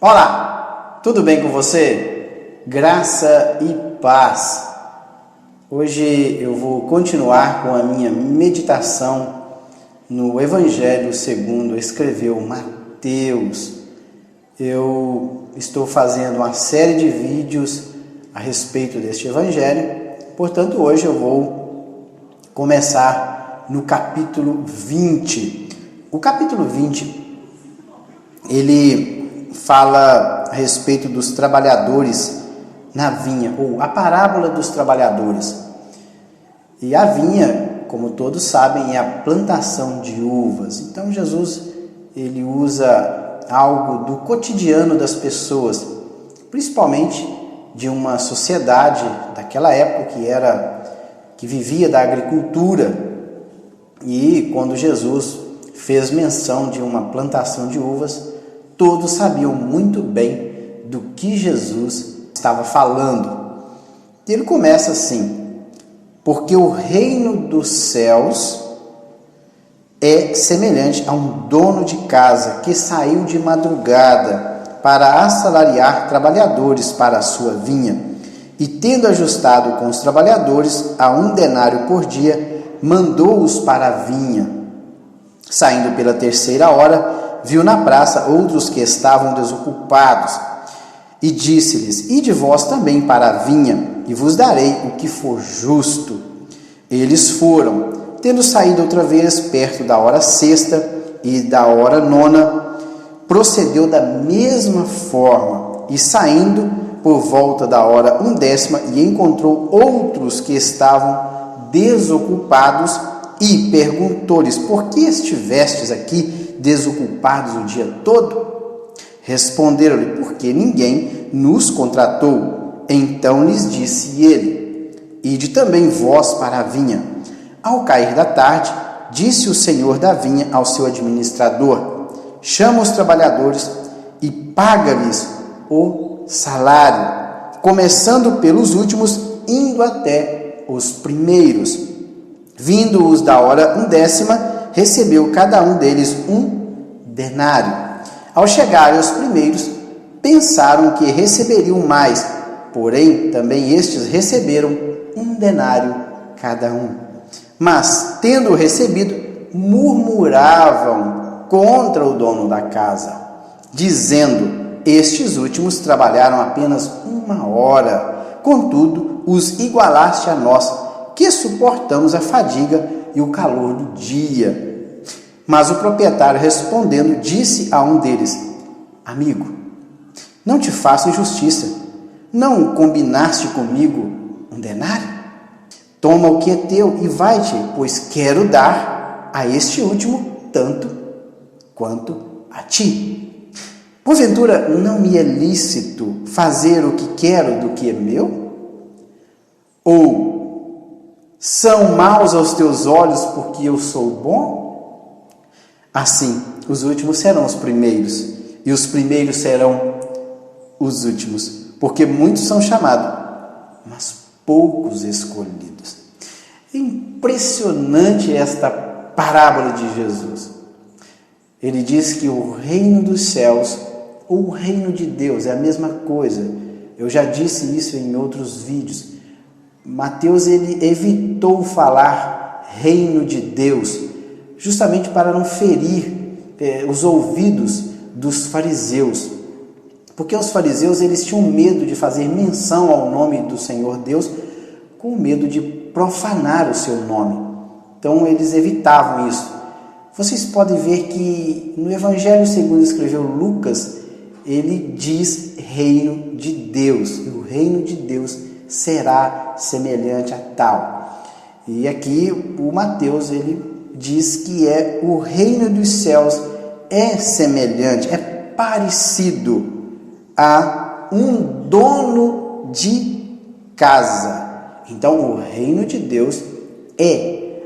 Olá, tudo bem com você? Graça e paz. Hoje eu vou continuar com a minha meditação no Evangelho segundo escreveu Mateus. Eu estou fazendo uma série de vídeos a respeito deste Evangelho, portanto hoje eu vou começar no capítulo 20. O capítulo 20, ele fala a respeito dos trabalhadores na vinha, ou a parábola dos trabalhadores. E a vinha, como todos sabem, é a plantação de uvas. Então Jesus, ele usa algo do cotidiano das pessoas, principalmente de uma sociedade daquela época que vivia da agricultura. E quando Jesus fez menção de uma plantação de uvas, todos sabiam muito bem do que Jesus estava falando. E ele começa assim: porque o reino dos céus é semelhante a um dono de casa que saiu de madrugada para assalariar trabalhadores para a sua vinha, e tendo ajustado com os trabalhadores a 1 denário por dia, mandou-os para a vinha. Saindo pela 3ª hora, viu na praça outros que estavam desocupados, e disse-lhes: ide vós também para a vinha, e vos darei o que for justo. Eles foram. Tendo saído outra vez, perto da hora 6ª e da hora 9ª, procedeu da mesma forma, e saindo por volta da hora 1/10, e encontrou outros que estavam desocupados, e perguntou-lhes: por que estivestes aqui desocupados o dia todo? Responderam-lhe: porque ninguém nos contratou. Então lhes disse ele: ide também vós para a vinha. Ao cair da tarde, disse o senhor da vinha ao seu administrador: chama os trabalhadores e paga-lhes o salário, começando pelos últimos, indo até os primeiros. Vindo-os da hora 1/10, recebeu cada um deles 1 denário. Ao chegarem os primeiros, pensaram que receberiam mais, porém também estes receberam 1 denário cada um. Mas, tendo recebido, murmuravam contra o dono da casa, dizendo: estes últimos trabalharam apenas 1 hora, contudo os igualaste a nós, que suportamos a fadiga e o calor do dia. Mas o proprietário, respondendo, disse a um deles: amigo, não te faço injustiça. Não combinaste comigo 1 denário? Toma o que é teu e vai-te, pois quero dar a este último tanto quanto a ti. Porventura, não me é lícito fazer o que quero do que é meu? Ou são maus aos teus olhos porque eu sou bom? Assim, os últimos serão os primeiros, e os primeiros serão os últimos, porque muitos são chamados, mas poucos escolhidos. É impressionante esta parábola de Jesus. Ele diz que o reino dos céus, ou o reino de Deus, é a mesma coisa. Eu já disse isso em outros vídeos. Mateus, ele evitou falar reino de Deus, justamente para não ferir os ouvidos dos fariseus. Porque os fariseus, eles tinham medo de fazer menção ao nome do Senhor Deus, com medo de profanar o seu nome. Então, eles evitavam isso. Vocês podem ver que no Evangelho segundo escreveu Lucas, ele diz reino de Deus. E o reino de Deus será semelhante a tal. E aqui o Mateus, ele diz que o reino dos céus é semelhante, é parecido a um dono de casa. Então, o reino de Deus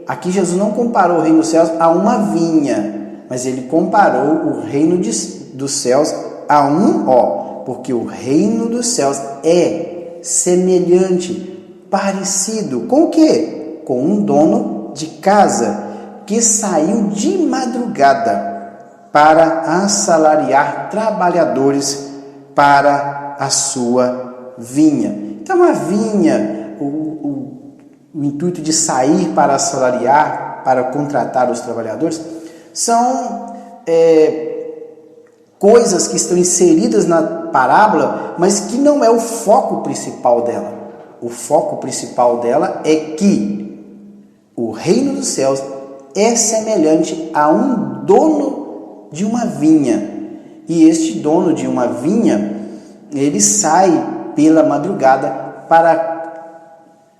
aqui Jesus não comparou o reino dos céus a uma vinha, mas ele comparou o reino dos céus a porque o reino dos céus é semelhante, parecido com o quê? Com um dono de casa que saiu de madrugada para assalariar trabalhadores para a sua vinha. Então a vinha, o intuito de sair para assalariar, para contratar os trabalhadores, são coisas que estão inseridas na parábola, mas que não é o foco principal dela. O foco principal dela é que o reino dos céus é semelhante a um dono de uma vinha. E este dono de uma vinha, ele sai pela madrugada para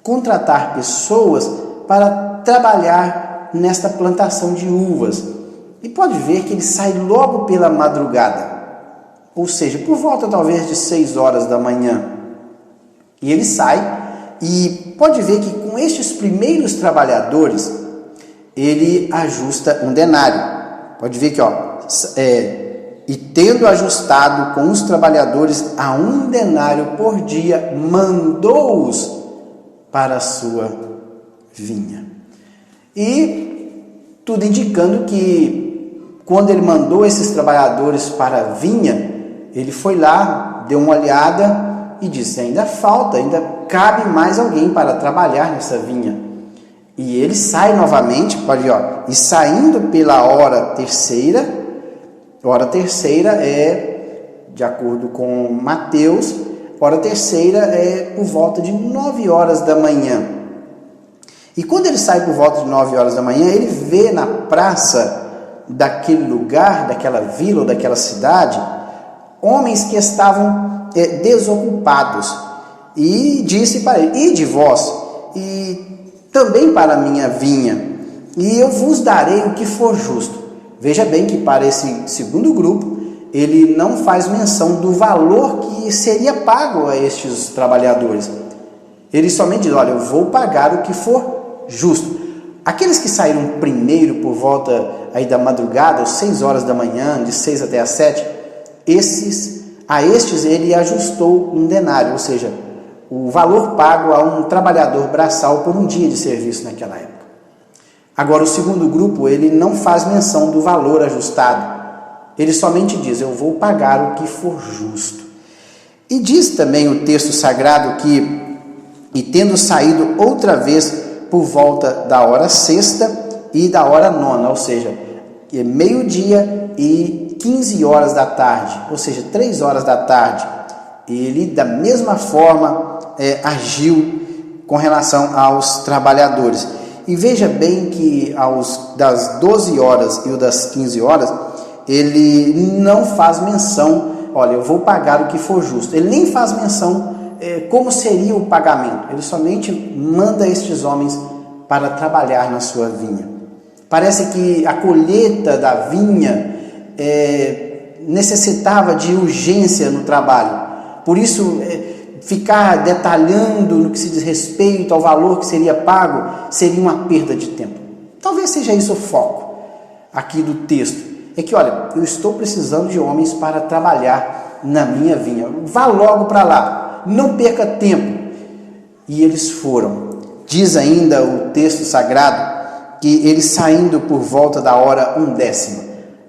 contratar pessoas para trabalhar nesta plantação de uvas. E pode ver que ele sai logo pela madrugada, ou seja, por volta talvez de 6 horas da manhã. E ele sai e pode ver que com estes primeiros trabalhadores, ele ajusta um denário. Pode ver que, e tendo ajustado com os trabalhadores a 1 denário por dia, mandou-os para a sua vinha. E tudo indicando que quando ele mandou esses trabalhadores para a vinha, ele foi lá, deu uma olhada e disse: ainda falta, ainda cabe mais alguém para trabalhar nessa vinha. E ele sai novamente, pode ver, e saindo pela hora terceira é, de acordo com Mateus, hora terceira é por volta de 9 horas da manhã. E quando ele sai por volta de 9 horas da manhã, ele vê na praça daquele lugar, daquela vila ou daquela cidade, homens que estavam desocupados. E disse para ele: ide vós, e também para a minha vinha, e eu vos darei o que for justo. Veja bem que para esse segundo grupo, ele não faz menção do valor que seria pago a estes trabalhadores. Ele somente diz: olha, eu vou pagar o que for justo. Aqueles que saíram primeiro por volta aí da madrugada, às 6 horas da manhã, de 6 até às 7, a estes ele ajustou 1 denário, ou seja, o valor pago a um trabalhador braçal por um dia de serviço naquela época. Agora, o segundo grupo, ele não faz menção do valor ajustado. Ele somente diz: eu vou pagar o que for justo. E diz também o texto sagrado que, e tendo saído outra vez por volta da hora 6ª e da hora 9ª, ou seja, meio-dia e 15 horas da tarde, ou seja, 3 horas da tarde, ele da mesma forma agiu com relação aos trabalhadores. E veja bem que das 12 horas e o das 15 horas, ele não faz menção: olha, eu vou pagar o que for justo. Ele nem faz menção como seria o pagamento. Ele somente manda estes homens para trabalhar na sua vinha. Parece que a colheita da vinha necessitava de urgência no trabalho. Por isso, ficar detalhando no que se diz respeito ao valor que seria pago seria uma perda de tempo. Talvez seja isso o foco aqui do texto. É que, olha, eu estou precisando de homens para trabalhar na minha vinha. Vá logo para lá, não perca tempo. E eles foram. Diz ainda o texto sagrado que eles saindo por volta da hora 1/10.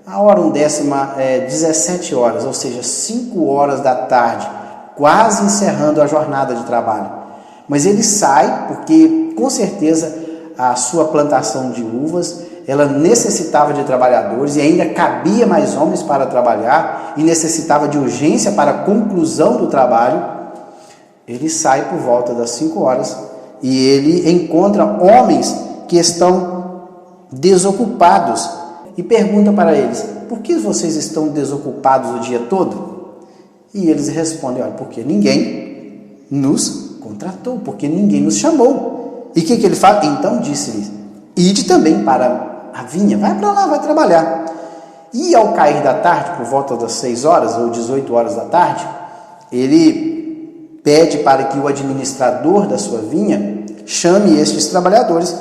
A hora 1/10 é 17 horas, ou seja, 5 horas da tarde, quase encerrando a jornada de trabalho. Mas ele sai porque, com certeza, a sua plantação de uvas, ela necessitava de trabalhadores e ainda cabia mais homens para trabalhar e necessitava de urgência para a conclusão do trabalho. Ele sai por volta das 5 horas e ele encontra homens que estão desocupados e pergunta para eles: por que vocês estão desocupados o dia todo? E eles respondem: olha, porque ninguém nos contratou, porque ninguém nos chamou. E o que ele fala? Então disse-lhes: ide também para a vinha, vai para lá, vai trabalhar. E ao cair da tarde, por volta das 6 horas ou 18 horas da tarde, ele pede para que o administrador da sua vinha chame estes trabalhadores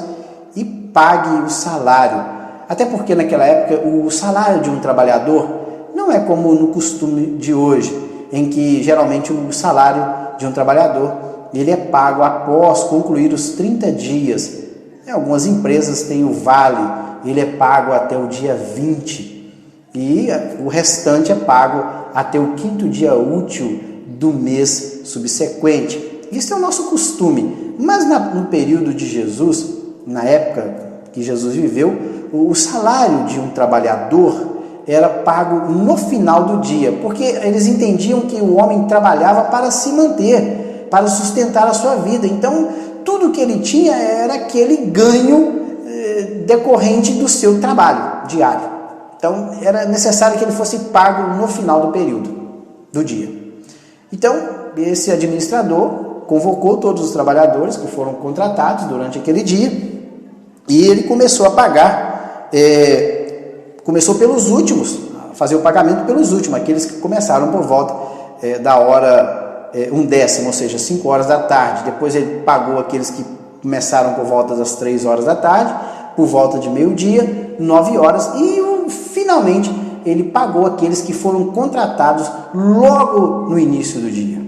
e pague o salário. Até porque naquela época o salário de um trabalhador não é como no costume de hoje, em que geralmente o salário de um trabalhador ele é pago após concluir os 30 dias. Algumas empresas têm o vale, ele é pago até o dia 20. e o restante é pago até o 5º dia útil do mês subsequente. Isso é o nosso costume, mas no período de Jesus, na época que Jesus viveu, o salário de um trabalhador era pago no final do dia, porque eles entendiam que o homem trabalhava para se manter, para sustentar a sua vida. Então, tudo que ele tinha era aquele ganho decorrente do seu trabalho diário. Então, era necessário que ele fosse pago no final do período, do dia. Então, esse administrador convocou todos os trabalhadores que foram contratados durante aquele dia e ele começou a pagar, começou pelos últimos, a fazer o pagamento pelos últimos, aqueles que começaram por volta da hora 1/10, ou seja, 5 horas da tarde. Depois ele pagou aqueles que começaram por volta das 3 horas da tarde, por volta de meio-dia, 9 horas, e finalmente ele pagou aqueles que foram contratados logo no início do dia.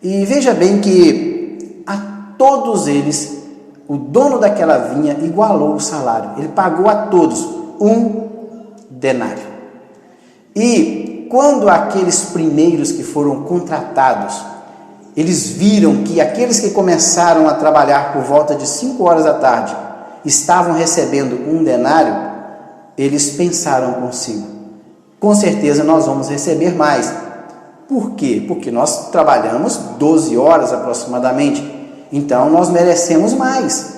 E veja bem que a todos eles, o dono daquela vinha igualou o salário. Ele pagou a todos 1 denário. E quando aqueles primeiros que foram contratados, eles viram que aqueles que começaram a trabalhar por volta de 5 horas da tarde estavam recebendo 1 denário, eles pensaram consigo: com certeza nós vamos receber mais. Por quê? Porque nós trabalhamos 12 horas aproximadamente, então nós merecemos mais.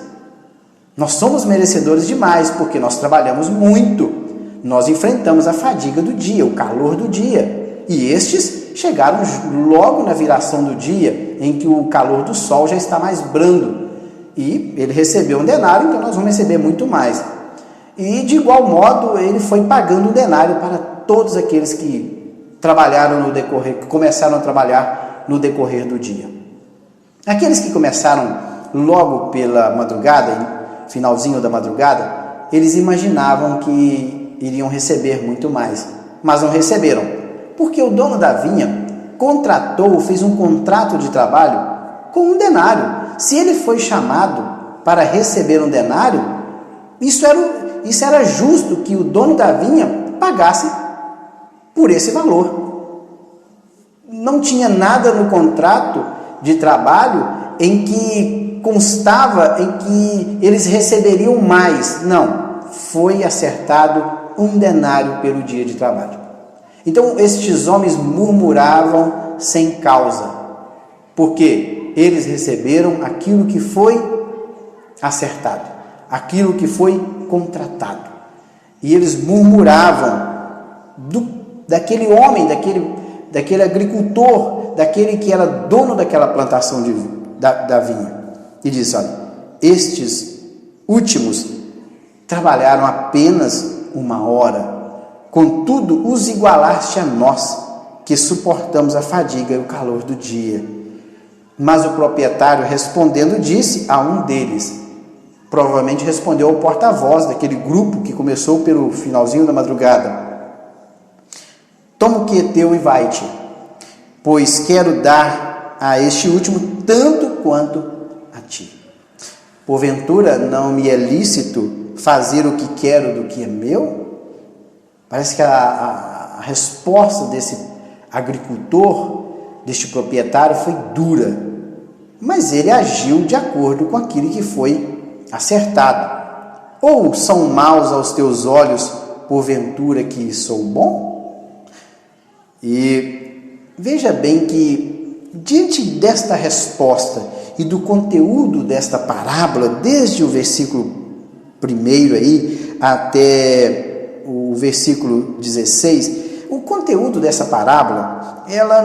Nós somos merecedores de mais, porque nós trabalhamos muito. Nós enfrentamos a fadiga do dia, o calor do dia. E estes chegaram logo na viração do dia, em que o calor do sol já está mais brando. E ele recebeu 1 denário, então nós vamos receber muito mais. E de igual modo ele foi pagando 1 denário para todos aqueles que trabalharam no decorrer, que começaram a trabalhar no decorrer do dia. Aqueles que começaram logo pela madrugada, finalzinho da madrugada, eles imaginavam que iriam receber muito mais, mas não receberam, porque o dono da vinha fez um contrato de trabalho com 1 denário. Se ele foi chamado para receber 1 denário, isso era justo que o dono da vinha pagasse por esse valor. Não tinha nada no contrato de trabalho em que constava em que eles receberiam mais. Não, foi acertado 1 denário pelo dia de trabalho. Então estes homens murmuravam sem causa, porque eles receberam aquilo que foi acertado, aquilo que foi contratado. E eles murmuravam daquele homem, daquele agricultor, daquele que era dono daquela plantação da vinha. E diz: olha, estes últimos trabalharam apenas 1 hora, contudo os igualaste a nós, que suportamos a fadiga e o calor do dia. Mas o proprietário, respondendo, disse a um deles, provavelmente respondeu ao porta-voz daquele grupo que começou pelo finalzinho da madrugada: toma o que é teu e vai-te, pois quero dar a este último tanto quanto a ti. Porventura não me é lícito fazer o que quero do que é meu? Parece que a resposta desse agricultor, deste proprietário, foi dura, mas ele agiu de acordo com aquilo que foi acertado. Ou são maus aos teus olhos, porventura que sou bom? E veja bem que, diante desta resposta e do conteúdo desta parábola, desde o versículo 1 aí até o versículo 16, o conteúdo dessa parábola, ela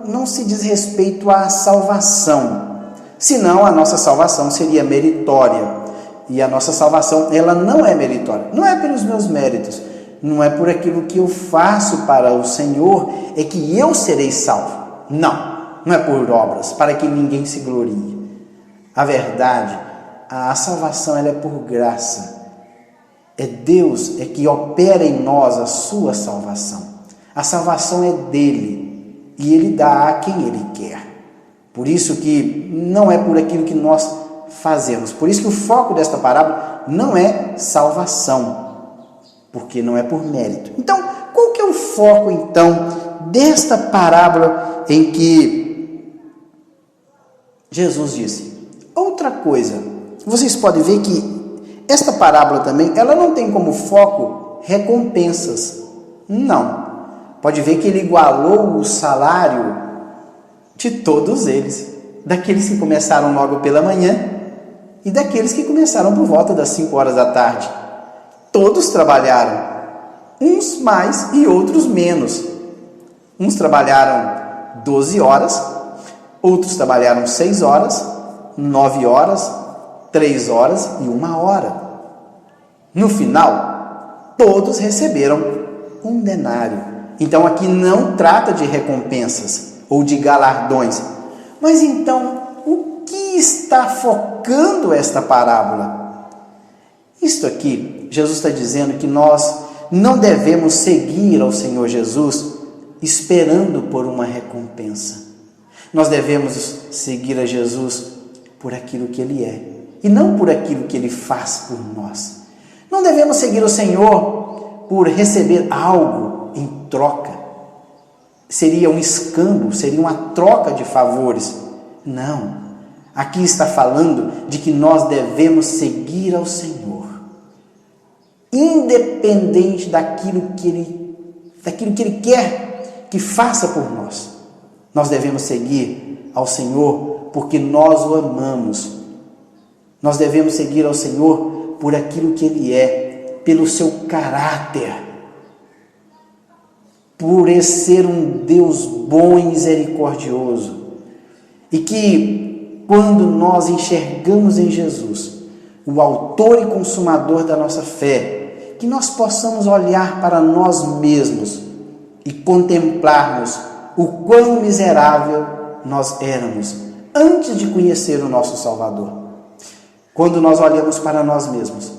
não se diz respeito à salvação, senão a nossa salvação seria meritória. E a nossa salvação, ela não é meritória, não é pelos meus méritos, não é por aquilo que eu faço para o Senhor, é que eu serei salvo. Não é por obras, para que ninguém se glorie. A verdade, a salvação, ela é por graça. É Deus que opera em nós a sua salvação. A salvação é dele e ele dá a quem ele quer. Por isso que não é por aquilo que nós fazemos. Por isso que o foco desta parábola não é salvação, porque não é por mérito. Então, qual que é o foco, então, desta parábola em que Jesus disse? Outra coisa, vocês podem ver que esta parábola também, ela não tem como foco recompensas. Não. Pode ver que ele igualou o salário de todos eles, daqueles que começaram logo pela manhã e daqueles que começaram por volta das 5 horas da tarde. Todos trabalharam, uns mais e outros menos. Uns trabalharam 12 horas, outros trabalharam 6 horas, 9 horas, 3 horas e 1 hora. No final, todos receberam um denário. Então aqui não trata de recompensas ou de galardões. Mas então, o que está focando esta parábola? Isto aqui, Jesus está dizendo que nós não devemos seguir ao Senhor Jesus esperando por uma recompensa. Nós devemos seguir a Jesus por aquilo que Ele é e não por aquilo que Ele faz por nós. Não devemos seguir o Senhor por receber algo em troca. Seria um escambo, seria uma troca de favores. Não. Aqui está falando de que nós devemos seguir ao Senhor, independente daquilo que Ele quer que faça por nós. Nós devemos seguir ao Senhor porque nós o amamos. Nós devemos seguir ao Senhor por aquilo que Ele é, pelo seu caráter, por Ele ser um Deus bom e misericordioso. E que quando nós enxergamos em Jesus, o autor e consumador da nossa fé, que nós possamos olhar para nós mesmos e contemplarmos o quão miserável nós éramos antes de conhecer o nosso Salvador. Quando nós olhamos para nós mesmos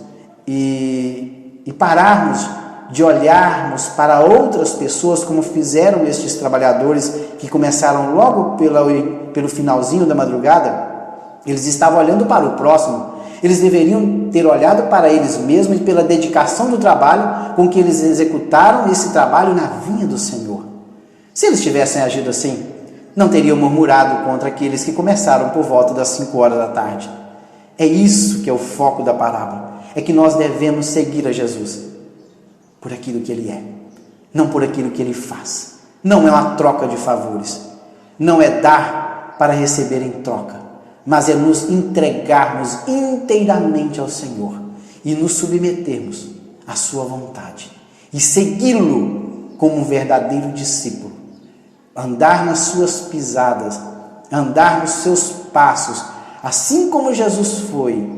e pararmos de olharmos para outras pessoas, como fizeram estes trabalhadores que começaram logo pelo finalzinho da madrugada, eles estavam olhando para o próximo. Eles deveriam ter olhado para eles mesmos e pela dedicação do trabalho com que eles executaram esse trabalho na vinha do Senhor. Se eles tivessem agido assim, não teriam murmurado contra aqueles que começaram por volta das 5 horas da tarde. É isso que é o foco da parábola. É que nós devemos seguir a Jesus por aquilo que Ele é, não por aquilo que Ele faz. Não é uma troca de favores, não é dar para receber em troca, mas é nos entregarmos inteiramente ao Senhor e nos submetermos à sua vontade e segui-lo como um verdadeiro discípulo, andar nas suas pisadas, andar nos seus passos, assim como Jesus foi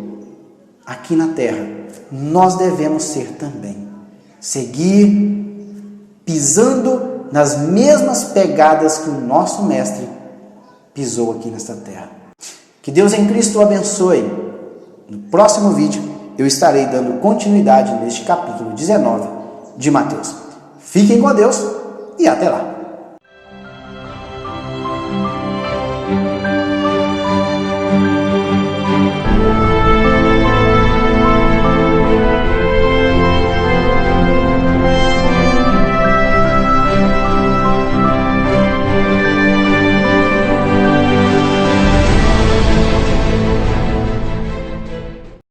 aqui na terra. Nós devemos ser também. Seguir pisando nas mesmas pegadas que o nosso Mestre pisou aqui nesta terra. Que Deus em Cristo o abençoe. No próximo vídeo eu estarei dando continuidade neste capítulo 19 de Mateus. Fiquem com Deus e até lá.